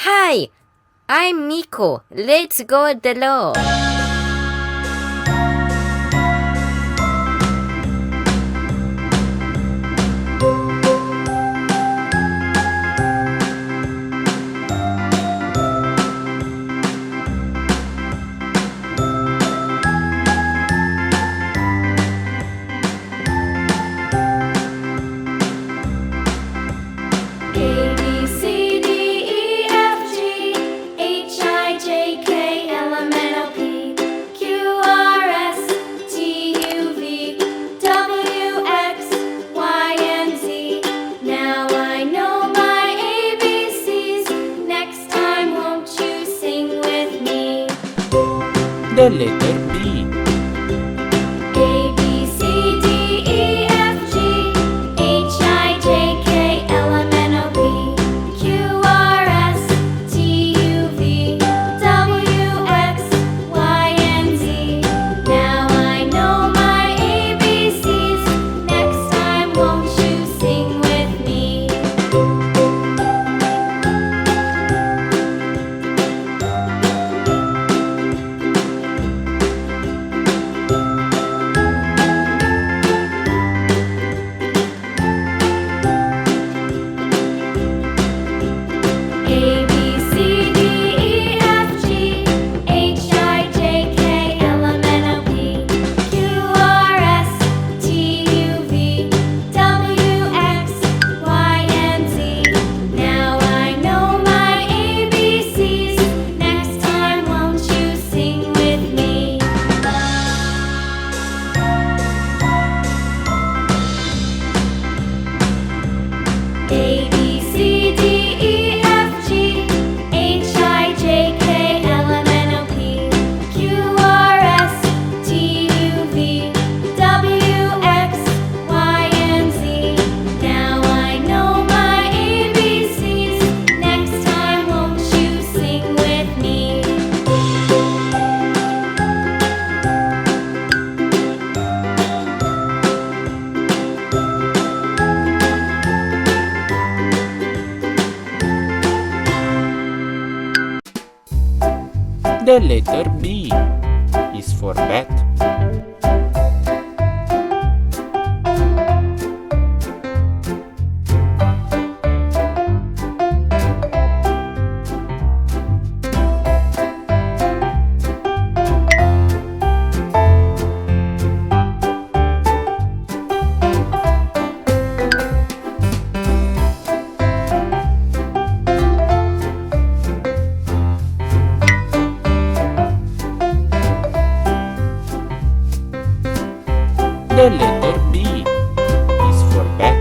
Hi, I'm Miko. Let's go below. The letter B. A, B, C, D, E, F, G, H, I, J, K, L, M, N, O, P, Q, R, S, T, U, V, W, X, Y, and Z. Now I know my ABCs. Next time, won't you sing with me? A, B, C, D, E, F, G, H, I, J, K, L, M, N, O, P, Q, R, S, T, U, V, W, X, Y, and Z. Now I know my ABCs. Next time, won't you sing with me? A, B, C, D, E, F, G, H, I, J, K, L, M, N, O, P, Q, R, S, T, U, V, W, X, Y, and Z. Now I know my ABCs. Next time, won't you sing with me? The letter B is for bat. The letter B is for bat.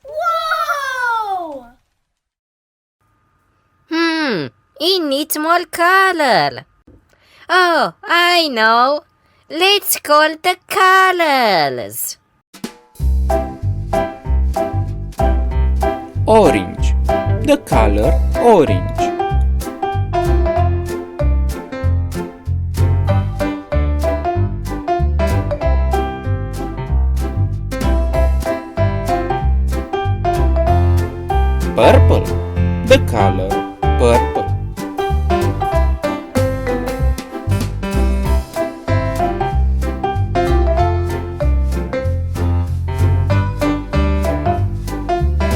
Whoa! It needs more color. Oh, I know. Let's call the colors. Orange. The color orange. Purple. The color purple.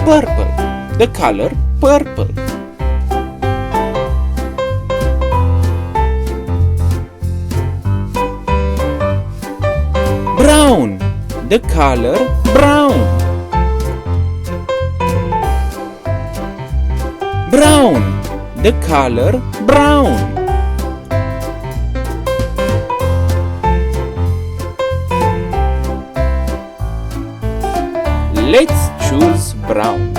Purple. The color purple. Brown. The color brown. the color brown. Let's choose brown.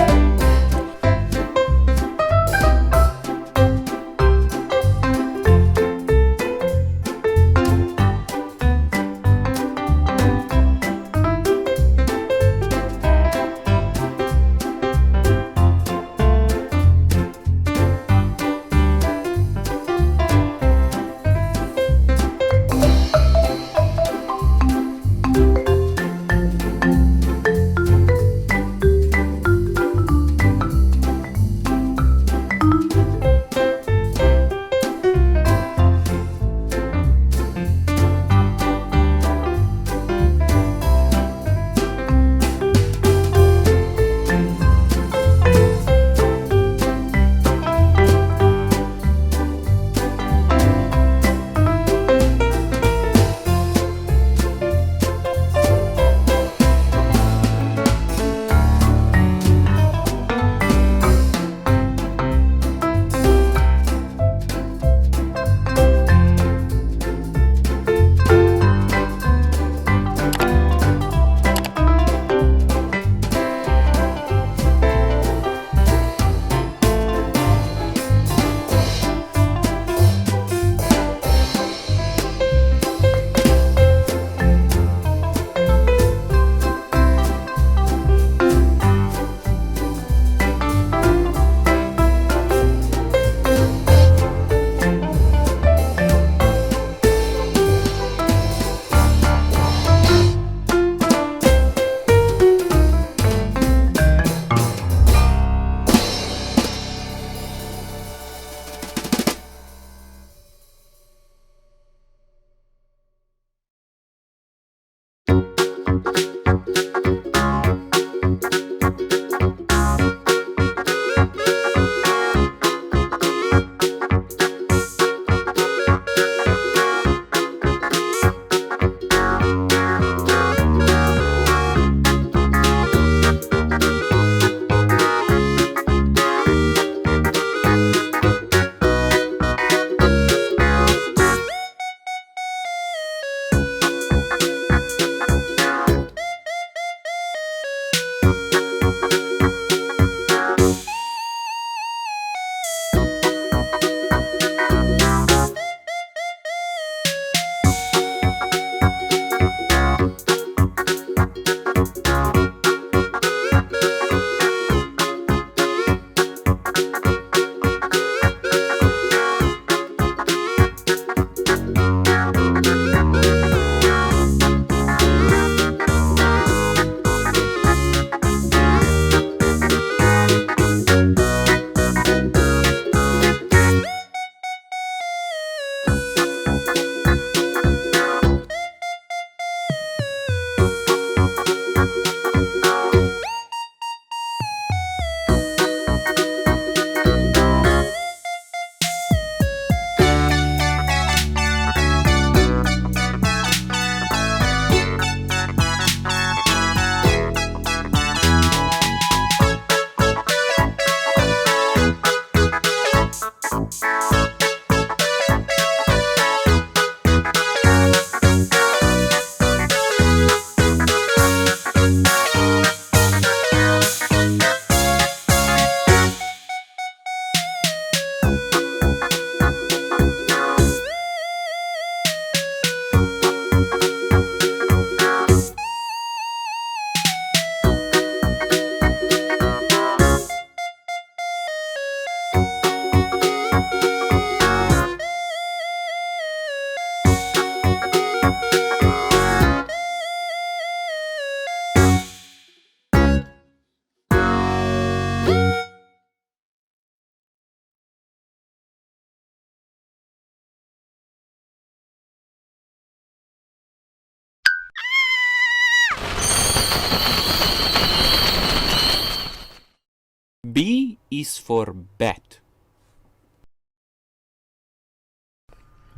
B is for bat.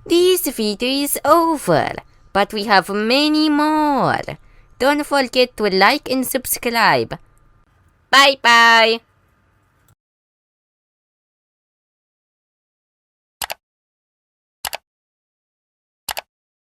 This video is over, but we have many more. Don't forget to like and subscribe. Bye bye.